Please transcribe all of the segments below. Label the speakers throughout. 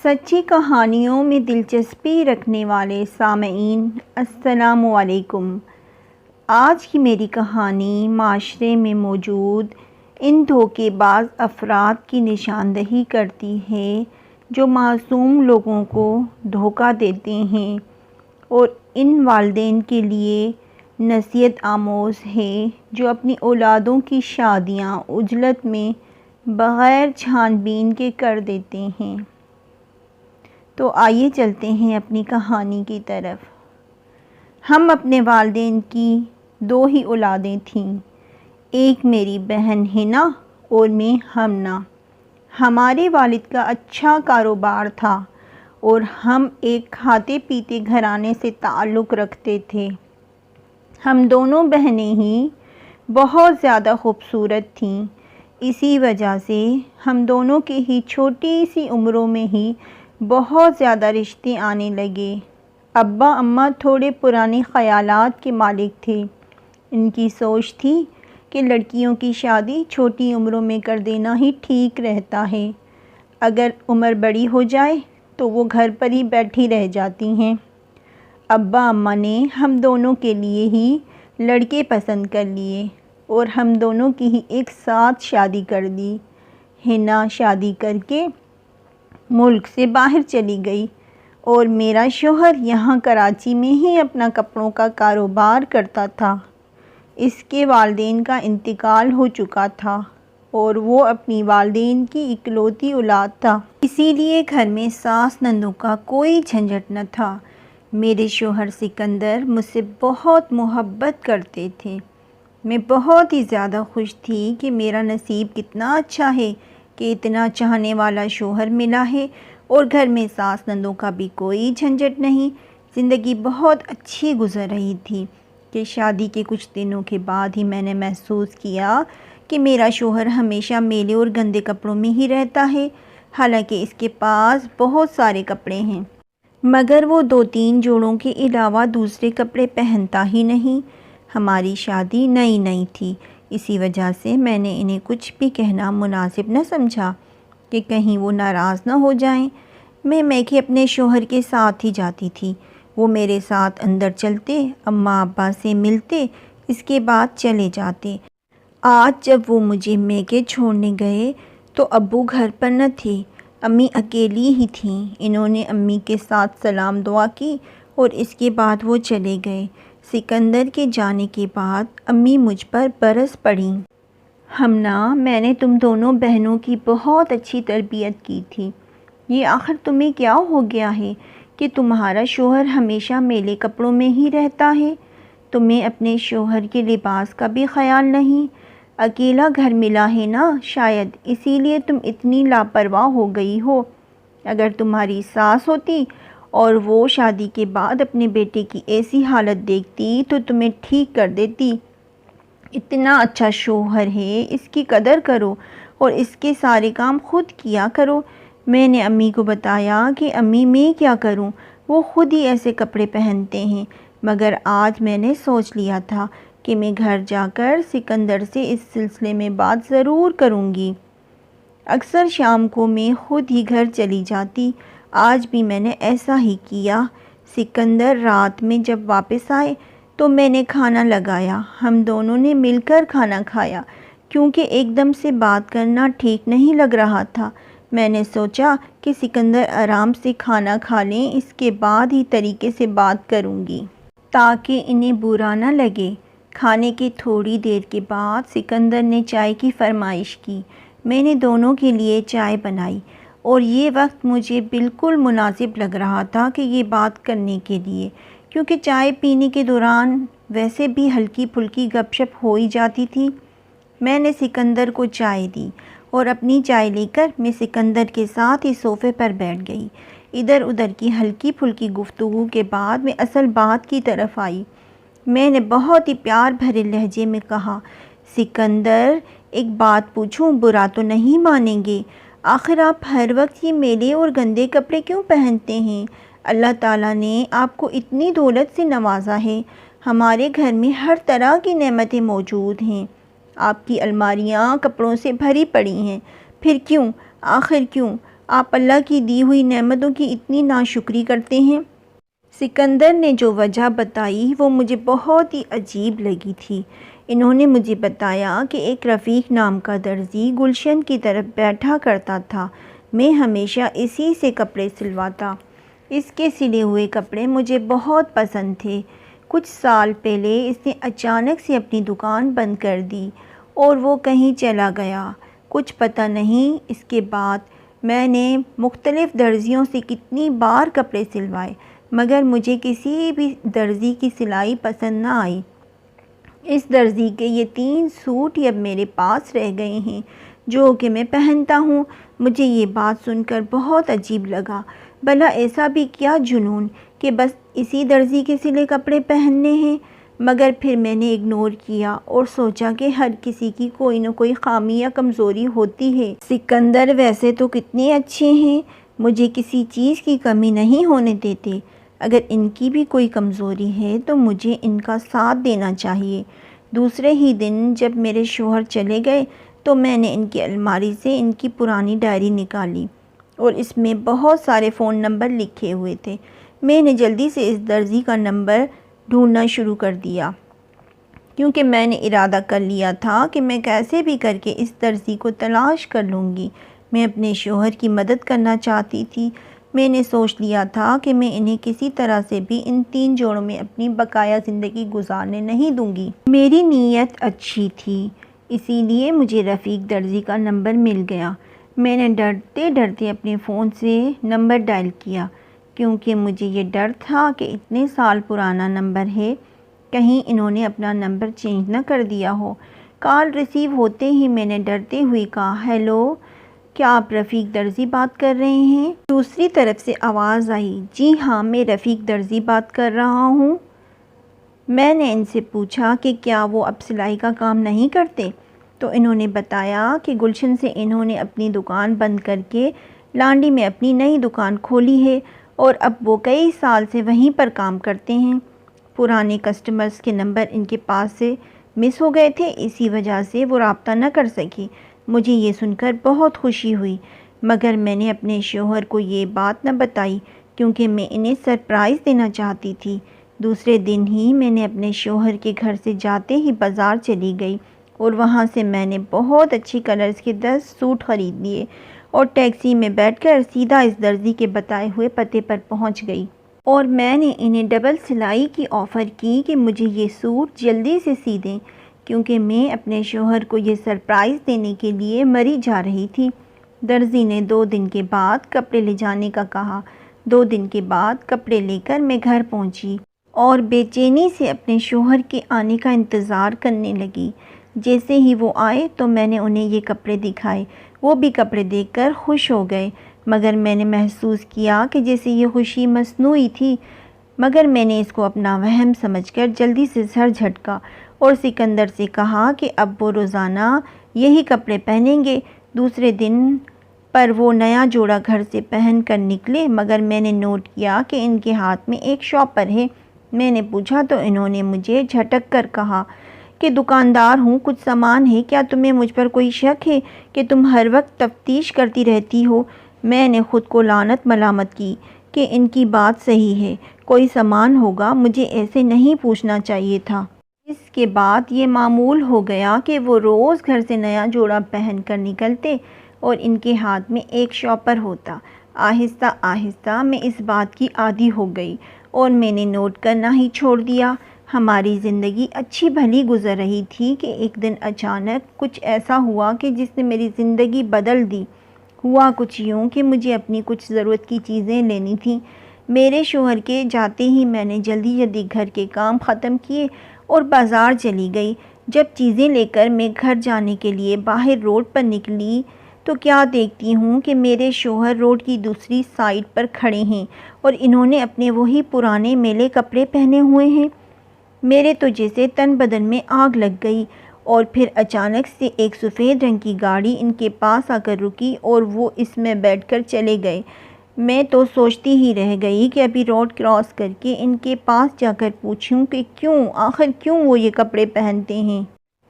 Speaker 1: سچی کہانیوں میں دلچسپی رکھنے والے سامعین السلام علیکم۔ آج کی میری کہانی معاشرے میں موجود ان دھوکے باز افراد کی نشاندہی کرتی ہے جو معصوم لوگوں کو دھوکہ دیتے ہیں، اور ان والدین کے لیے نصیحت آموز ہے جو اپنی اولادوں کی شادیاں عجلت میں بغیر چھان بین کے کر دیتے ہیں۔ تو آئیے چلتے ہیں اپنی کہانی کی طرف۔ ہم اپنے والدین کی دو ہی اولادیں تھیں، ایک میری بہن ہنا اور میں ہمنا۔ ہمارے والد کا اچھا کاروبار تھا اور ہم ایک کھاتے پیتے گھرانے سے تعلق رکھتے تھے۔ ہم دونوں بہنیں ہی بہت زیادہ خوبصورت تھیں، اسی وجہ سے ہم دونوں کی ہی چھوٹی سی عمروں میں ہی بہت زیادہ رشتے آنے لگے۔ ابا اماں تھوڑے پرانے خیالات کے مالک تھے۔ ان کی سوچ تھی کہ لڑکیوں کی شادی چھوٹی عمروں میں کر دینا ہی ٹھیک رہتا ہے، اگر عمر بڑی ہو جائے تو وہ گھر پر ہی بیٹھی رہ جاتی ہیں۔ ابا اماں نے ہم دونوں کے لیے ہی لڑکے پسند کر لیے اور ہم دونوں کی ہی ایک ساتھ شادی کر دی۔ ہنا شادی کر کے ملک سے باہر چلی گئی اور میرا شوہر یہاں کراچی میں ہی اپنا کپڑوں کا کاروبار کرتا تھا۔ اس کے والدین کا انتقال ہو چکا تھا اور وہ اپنی والدین کی اکلوتی اولاد تھا، اسی لیے گھر میں ساس نندوں کا کوئی جھنجھٹ نہ تھا۔ میرے شوہر سکندر مجھ سے بہت محبت کرتے تھے۔ میں بہت ہی زیادہ خوش تھی کہ میرا نصیب کتنا اچھا ہے کہ اتنا چاہنے والا شوہر ملا ہے اور گھر میں ساس نندوں کا بھی کوئی جھنجھٹ نہیں۔ زندگی بہت اچھی گزر رہی تھی کہ شادی کے کچھ دنوں کے بعد ہی میں نے محسوس کیا کہ میرا شوہر ہمیشہ میلے اور گندے کپڑوں میں ہی رہتا ہے، حالانکہ اس کے پاس بہت سارے کپڑے ہیں، مگر وہ 2-3 جوڑوں کے علاوہ دوسرے کپڑے پہنتا ہی نہیں۔ ہماری شادی نئی نئی تھی، اسی وجہ سے میں نے انہیں کچھ بھی کہنا مناسب نہ سمجھا کہ کہیں وہ ناراض نہ ہو جائیں۔ میں میکے اپنے شوہر کے ساتھ ہی جاتی تھی، وہ میرے ساتھ اندر چلتے، اماں ابا سے ملتے، اس کے بعد چلے جاتے۔ آج جب وہ مجھے میکے چھوڑنے گئے تو ابو گھر پر نہ تھے، امی اکیلی ہی تھیں۔ انہوں نے امی کے ساتھ سلام دعا کی اور اس کے بعد وہ چلے گئے۔ سکندر کے جانے کے بعد امی مجھ پر برس پڑیں۔ ہمنا، میں نے تم دونوں بہنوں کی بہت اچھی تربیت کی تھی، یہ آخر تمہیں کیا ہو گیا ہے کہ تمہارا شوہر ہمیشہ میلے کپڑوں میں ہی رہتا ہے؟ تمہیں اپنے شوہر کے لباس کا بھی خیال نہیں؟ اکیلا گھر ملا ہے نا، شاید اسی لیے تم اتنی لاپرواہ ہو گئی ہو۔ اگر تمہاری ساس ہوتی اور وہ شادی کے بعد اپنے بیٹے کی ایسی حالت دیکھتی تو تمہیں ٹھیک کر دیتی۔ اتنا اچھا شوہر ہے، اس کی قدر کرو اور اس کے سارے کام خود کیا کرو۔ میں نے امی کو بتایا کہ امی میں کیا کروں، وہ خود ہی ایسے کپڑے پہنتے ہیں، مگر آج میں نے سوچ لیا تھا کہ میں گھر جا کر سکندر سے اس سلسلے میں بات ضرور کروں گی۔ اکثر شام کو میں خود ہی گھر چلی جاتی، آج بھی میں نے ایسا ہی کیا۔ سکندر رات میں جب واپس آئے تو میں نے کھانا لگایا، ہم دونوں نے مل کر کھانا کھایا۔ کیونکہ ایک دم سے بات کرنا ٹھیک نہیں لگ رہا تھا، میں نے سوچا کہ سکندر آرام سے کھانا کھا لیں، اس کے بعد ہی طریقے سے بات کروں گی تاکہ انہیں برا نہ لگے۔ کھانے کے تھوڑی دیر کے بعد سکندر نے چائے کی فرمائش کی۔ میں نے دونوں کے لیے چائے بنائی اور یہ وقت مجھے بالکل مناسب لگ رہا تھا کہ یہ بات کرنے کے لیے، کیونکہ چائے پینے کے دوران ویسے بھی ہلکی پھلکی گپ شپ ہو ہی جاتی تھی۔ میں نے سکندر کو چائے دی اور اپنی چائے لے کر میں سکندر کے ساتھ ہی صوفے پر بیٹھ گئی۔ ادھر ادھر کی ہلکی پھلکی گفتگو کے بعد میں اصل بات کی طرف آئی۔ میں نے بہت ہی پیار بھرے لہجے میں کہا، سکندر ایک بات پوچھوں، برا تو نہیں مانیں گے؟ آخر آپ ہر وقت یہ میلے اور گندے کپڑے کیوں پہنتے ہیں؟ اللہ تعالیٰ نے آپ کو اتنی دولت سے نوازا ہے، ہمارے گھر میں ہر طرح کی نعمتیں موجود ہیں، آپ کی الماریاں کپڑوں سے بھری پڑی ہیں، پھر کیوں؟ آخر کیوں؟ آپ اللہ کی دی ہوئی نعمتوں کی اتنی ناشکری کرتے ہیں؟ سکندر نے جو وجہ بتائی وہ مجھے بہت ہی عجیب لگی تھی۔ انہوں نے مجھے بتایا کہ ایک رفیق نام کا درزی گلشن کی طرف بیٹھا کرتا تھا۔ میں ہمیشہ اسی سے کپڑے سلواتا۔ اس کے سلے ہوئے کپڑے مجھے بہت پسند تھے۔ کچھ سال پہلے اس نے اچانک سے اپنی دکان بند کر دی اور وہ کہیں چلا گیا، کچھ پتہ نہیں۔ اس کے بعد میں نے مختلف درزیوں سے کتنی بار کپڑے سلوائے، مگر مجھے کسی بھی درزی کی سلائی پسند نہ آئی۔ اس درزی کے یہ 3 سوٹ ہی اب میرے پاس رہ گئے ہیں جو کہ میں پہنتا ہوں۔ مجھے یہ بات سن کر بہت عجیب لگا۔ بھلا ایسا بھی کیا جنون کہ بس اسی درزی کے سلے کپڑے پہننے ہیں؟ مگر پھر میں نے اگنور کیا اور سوچا کہ ہر کسی کی کوئی نہ کوئی خامی یا کمزوری ہوتی ہے۔ سکندر ویسے تو کتنے اچھے ہیں، مجھے کسی چیز کی کمی نہیں ہونے دیتے۔ اگر ان کی بھی کوئی کمزوری ہے تو مجھے ان کا ساتھ دینا چاہیے۔ دوسرے ہی دن جب میرے شوہر چلے گئے تو میں نے ان کی الماری سے ان کی پرانی ڈائری نکالی اور اس میں بہت سارے فون نمبر لکھے ہوئے تھے۔ میں نے جلدی سے اس درزی کا نمبر ڈھونڈنا شروع کر دیا، کیونکہ میں نے ارادہ کر لیا تھا کہ میں کیسے بھی کر کے اس درزی کو تلاش کر لوں گی۔ میں اپنے شوہر کی مدد کرنا چاہتی تھی۔ میں نے سوچ لیا تھا کہ میں انہیں کسی طرح سے بھی ان 3 جوڑوں میں اپنی بقایا زندگی گزارنے نہیں دوں گی۔ میری نیت اچھی تھی، اسی لیے مجھے رفیق درزی کا نمبر مل گیا۔ میں نے ڈرتے ڈرتے اپنے فون سے نمبر ڈائل کیا، کیونکہ مجھے یہ ڈر تھا کہ اتنے سال پرانا نمبر ہے، کہیں انہوں نے اپنا نمبر چینج نہ کر دیا ہو۔ کال ریسیو ہوتے ہی میں نے ڈرتے ہوئے کہا، ہیلو، کیا آپ رفیق درزی بات کر رہے ہیں؟ دوسری طرف سے آواز آئی، جی ہاں، میں رفیق درزی بات کر رہا ہوں۔ میں نے ان سے پوچھا کہ کیا وہ اب سلائی کا کام نہیں کرتے؟ تو انہوں نے بتایا کہ گلشن سے انہوں نے اپنی دکان بند کر کے لانڈی میں اپنی نئی دکان کھولی ہے اور اب وہ کئی سال سے وہیں پر کام کرتے ہیں۔ پرانے کسٹمرز کے نمبر ان کے پاس سے مس ہو گئے تھے، اسی وجہ سے وہ رابطہ نہ کر سکی۔ مجھے یہ سن کر بہت خوشی ہوئی، مگر میں نے اپنے شوہر کو یہ بات نہ بتائی کیونکہ میں انہیں سرپرائز دینا چاہتی تھی۔ دوسرے دن ہی میں نے اپنے شوہر کے گھر سے جاتے ہی بازار چلی گئی اور وہاں سے میں نے بہت اچھی کلرز کے 10 سوٹ خرید لیے اور ٹیکسی میں بیٹھ کر سیدھا اس درزی کے بتائے ہوئے پتے پر پہنچ گئی اور میں نے انہیں ڈبل سلائی کی آفر کی کہ مجھے یہ سوٹ جلدی سے سی دیں، کیونکہ میں اپنے شوہر کو یہ سرپرائز دینے کے لیے مری جا رہی تھی۔ درزی نے 2 دن کے بعد کپڑے لے جانے کا کہا۔ 2 دن کے بعد کپڑے لے کر میں گھر پہنچی اور بے چینی سے اپنے شوہر کے آنے کا انتظار کرنے لگی۔ جیسے ہی وہ آئے تو میں نے انہیں یہ کپڑے دکھائے۔ وہ بھی کپڑے دیکھ کر خوش ہو گئے، مگر میں نے محسوس کیا کہ جیسے یہ خوشی مصنوعی تھی، مگر میں نے اس کو اپنا وہم سمجھ کر جلدی سے سر جھٹکا اور سکندر سے کہا کہ اب وہ روزانہ یہی کپڑے پہنیں گے۔ دوسرے دن پر وہ نیا جوڑا گھر سے پہن کر نکلے، مگر میں نے نوٹ کیا کہ ان کے ہاتھ میں ایک شاپر ہے۔ میں نے پوچھا تو انہوں نے مجھے جھٹک کر کہا کہ دکاندار ہوں، کچھ سامان ہے، کیا تمہیں مجھ پر کوئی شک ہے کہ تم ہر وقت تفتیش کرتی رہتی ہو؟ میں نے خود کو لعنت ملامت کی کہ ان کی بات صحیح ہے، کوئی سامان ہوگا، مجھے ایسے نہیں پوچھنا چاہیے تھا۔ اس کے بعد یہ معمول ہو گیا کہ وہ روز گھر سے نیا جوڑا پہن کر نکلتے اور ان کے ہاتھ میں ایک شاپر ہوتا۔ آہستہ آہستہ میں اس بات کی عادی ہو گئی اور میں نے نوٹ کرنا ہی چھوڑ دیا۔ ہماری زندگی اچھی بھلی گزر رہی تھی کہ ایک دن اچانک کچھ ایسا ہوا کہ جس نے میری زندگی بدل دی۔ ہوا کچھ یوں کہ مجھے اپنی کچھ ضرورت کی چیزیں لینی تھیں۔ میرے شوہر کے جاتے ہی میں نے جلدی جلدی گھر کے کام ختم کیے اور بازار چلی گئی۔ جب چیزیں لے کر میں گھر جانے کے لیے باہر روڈ پر نکلی تو کیا دیکھتی ہوں کہ میرے شوہر روڈ کی دوسری سائڈ پر کھڑے ہیں اور انہوں نے اپنے وہی پرانے میلے کپڑے پہنے ہوئے ہیں۔ میرے تو جیسے تن بدن میں آگ لگ گئی اور پھر اچانک سے ایک سفید رنگ کی گاڑی ان کے پاس آ کر رکی اور وہ اس میں بیٹھ کر چلے گئے۔ میں تو سوچتی ہی رہ گئی کہ ابھی روڈ کراس کر کے ان کے پاس جا کر پوچھوں کہ آخر کیوں وہ یہ کپڑے پہنتے ہیں،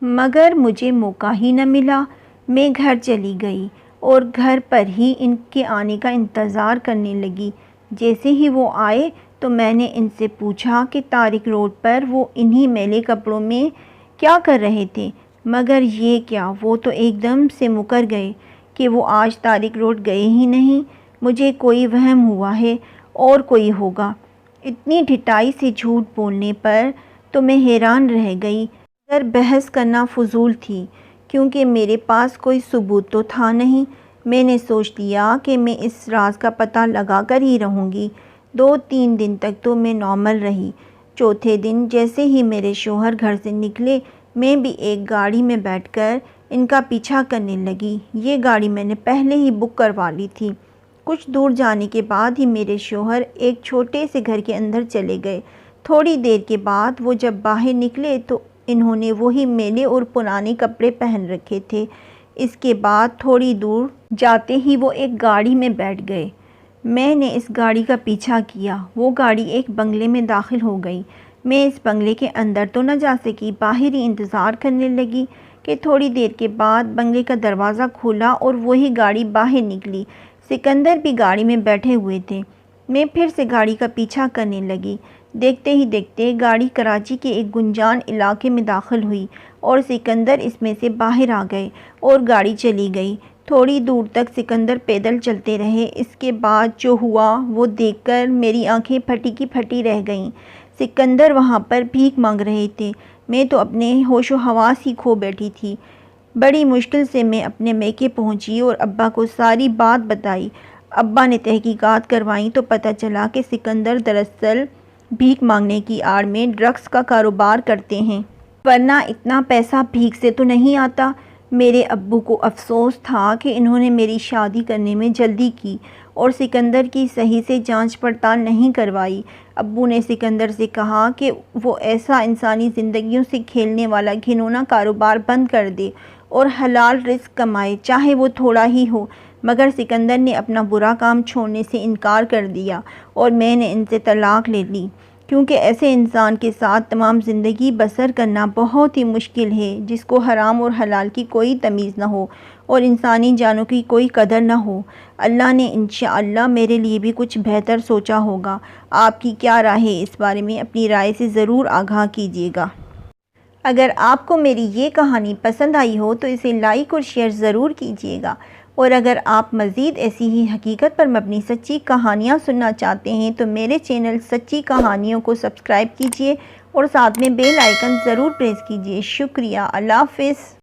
Speaker 1: مگر مجھے موقع ہی نہ ملا۔ میں گھر چلی گئی اور گھر پر ہی ان کے آنے کا انتظار کرنے لگی۔ جیسے ہی وہ آئے تو میں نے ان سے پوچھا کہ طارق روڈ پر وہ انہی میلے کپڑوں میں کیا کر رہے تھے، مگر یہ کیا، وہ تو ایک دم سے مکر گئے کہ وہ آج طارق روڈ گئے ہی نہیں۔ مجھے کوئی وہم ہوا ہے اور کوئی ہوگا۔ اتنی ڈھٹائی سے جھوٹ بولنے پر تو میں حیران رہ گئی، مگر بحث کرنا فضول تھی کیونکہ میرے پاس کوئی ثبوت تو تھا نہیں۔ میں نے سوچ لیا کہ میں اس راز کا پتہ لگا کر ہی رہوں گی۔ 2-3 دن تک تو میں نارمل رہی۔ چوتھے دن جیسے ہی میرے شوہر گھر سے نکلے، میں بھی ایک گاڑی میں بیٹھ کر ان کا پیچھا کرنے لگی۔ یہ گاڑی میں نے پہلے ہی بک کروا لی تھی۔ کچھ دور جانے کے بعد ہی میرے شوہر ایک چھوٹے سے گھر کے اندر چلے گئے۔ تھوڑی دیر کے بعد وہ جب باہر نکلے تو انہوں نے وہی میلے اور پرانے کپڑے پہن رکھے تھے۔ اس کے بعد تھوڑی دور جاتے ہی وہ ایک گاڑی میں بیٹھ گئے۔ میں نے اس گاڑی کا پیچھا کیا۔ وہ گاڑی ایک بنگلے میں داخل ہو گئی۔ میں اس بنگلے کے اندر تو نہ جا سکی، باہر ہی انتظار کرنے لگی کہ تھوڑی دیر کے بعد بنگلے کا دروازہ کھلا اور وہی گاڑی باہر نکلی۔ سکندر بھی گاڑی میں بیٹھے ہوئے تھے۔ میں پھر سے گاڑی کا پیچھا کرنے لگی۔ دیکھتے ہی دیکھتے گاڑی کراچی کے ایک گنجان علاقے میں داخل ہوئی اور سکندر اس میں سے باہر آ گئے اور گاڑی چلی گئی۔ تھوڑی دور تک سکندر پیدل چلتے رہے۔ اس کے بعد جو ہوا وہ دیکھ کر میری آنکھیں پھٹی کی پھٹی رہ گئیں۔ سکندر وہاں پر بھیک مانگ رہے تھے۔ میں تو اپنے ہوش و حواس ہی کھو بیٹھی تھی۔ بڑی مشکل سے میں اپنے میکے پہنچی اور ابا کو ساری بات بتائی۔ ابا نے تحقیقات کروائیں تو پتہ چلا کہ سکندر دراصل بھیک مانگنے کی آڑ میں ڈرگس کا کاروبار کرتے ہیں، ورنہ اتنا پیسہ بھیک سے تو نہیں آتا۔ میرے ابو کو افسوس تھا کہ انہوں نے میری شادی کرنے میں جلدی کی اور سکندر کی صحیح سے جانچ پڑتال نہیں کروائی۔ ابو نے سکندر سے کہا کہ وہ ایسا انسانی زندگیوں سے کھیلنے والا گھناؤنا کاروبار بند کر دے اور حلال رزق کمائے، چاہے وہ تھوڑا ہی ہو۔ مگر سکندر نے اپنا برا کام چھوڑنے سے انکار کر دیا اور میں نے ان سے طلاق لے لی، کیونکہ ایسے انسان کے ساتھ تمام زندگی بسر کرنا بہت ہی مشکل ہے جس کو حرام اور حلال کی کوئی تمیز نہ ہو اور انسانی جانوں کی کوئی قدر نہ ہو۔ اللہ نے انشاءاللہ میرے لیے بھی کچھ بہتر سوچا ہوگا۔ آپ کی کیا رائے ہے اس بارے میں؟ اپنی رائے سے ضرور آگاہ کیجیے گا۔ اگر آپ کو میری یہ کہانی پسند آئی ہو تو اسے لائک اور شیئر ضرور کیجیے گا، اور اگر آپ مزید ایسی ہی حقیقت پر مبنی سچی کہانیاں سننا چاہتے ہیں تو میرے چینل سچی کہانیوں کو سبسکرائب کیجیے اور ساتھ میں بیل آئیکن ضرور پریس کیجیے۔ شکریہ۔ اللہ حافظ۔